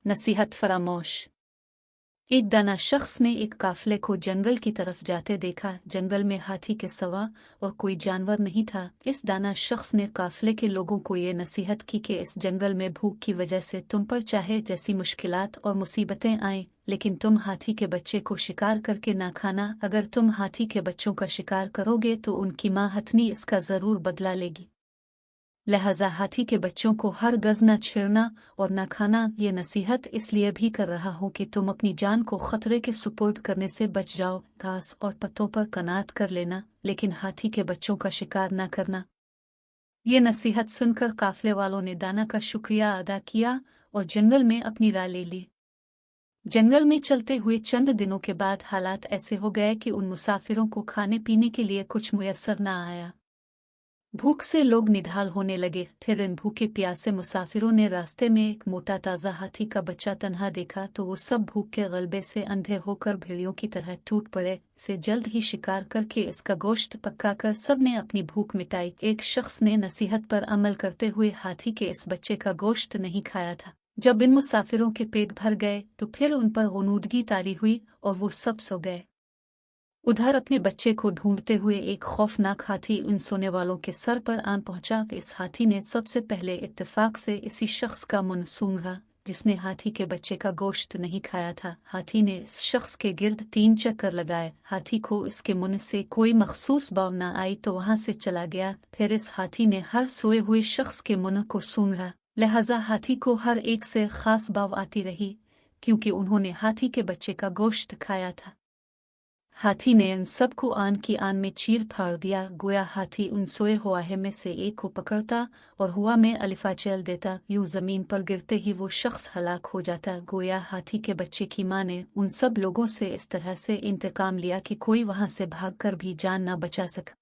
नसीहत फरामोश। एक दाना शख्स ने एक काफले को जंगल की तरफ जाते देखा। जंगल में हाथी के सिवा और कोई जानवर नहीं था। इस दाना शख्स ने काफले के लोगों को ये नसीहत की कि इस जंगल में भूख की वजह से तुम पर चाहे जैसी मुश्किलात और मुसीबतें आएं, लेकिन तुम हाथी के बच्चे को शिकार करके ना खाना। अगर तुम हाथी के बच्चों का शिकार करोगे तो उनकी माँ हथनी इसका जरूर बदला लेगी। लिहाजा हाथी के बच्चों को हर गज न छेड़ना और न खाना। ये नसीहत इसलिए भी कर रहा हूँ कि तुम अपनी जान को खतरे के सुपुर्द करने से बच जाओ। घास और पत्तों पर कनात कर लेना, लेकिन हाथी के बच्चों का शिकार न करना। ये नसीहत सुनकर काफले वालों ने दाना का शुक्रिया अदा किया और जंगल में अपनी राह ले ली। जंगल में चलते हुए चंद दिनों के बाद हालात ऐसे हो गए कि उन मुसाफिरों को खाने पीने के लिए कुछ मुयस्सर न आया। भूख से लोग निढाल होने लगे। फिर इन भूखे प्यासे मुसाफिरों ने रास्ते में एक मोटा ताज़ा हाथी का बच्चा तन्हा देखा तो वो सब भूख के गलबे से अंधे होकर भेड़ियों की तरह टूट पड़े। से जल्द ही शिकार करके इसका गोश्त पकाकर सब ने अपनी भूख मिटाई। एक शख्स ने नसीहत पर अमल करते हुए हाथी के इस बच्चे का गोश्त नहीं खाया था। जब इन मुसाफिरों के पेट भर गए तो फिर उन पर गुनूदगी तारी हुई और वो सब सो गए। उधर अपने बच्चे को ढूंढते हुए एक खौफनाक हाथी उन सोने वालों के सर पर आन पहुंचा। इस हाथी ने सबसे पहले इत्तेफाक से इसी शख्स का मुंह सूंघा जिसने हाथी के बच्चे का गोश्त नहीं खाया था। हाथी ने इस शख्स के गिर्द 3 चक्कर लगाए। हाथी को इसके मुंह से कोई मखसूस बाव न आई तो वहां से चला गया। फिर इस हाथी ने हर सोए हुए शख्स के मुंह को सूंघा। लिहाजा हाथी को हर एक से खास बाव आती रही, क्योंकि उन्होंने हाथी के बच्चे का गोश्त खाया था। हाथी ने उन सबको आन की आन में चीर फाड़ दिया। गोया हाथी उन सोए हुए में से एक को पकड़ता और हुआ में अलिफा चल देता। यूं जमीन पर गिरते ही वो शख्स हलाक हो जाता। गोया हाथी के बच्चे की माँ ने उन सब लोगों से इस तरह से इंतकाम लिया कि कोई वहां से भागकर भी जान न बचा सका।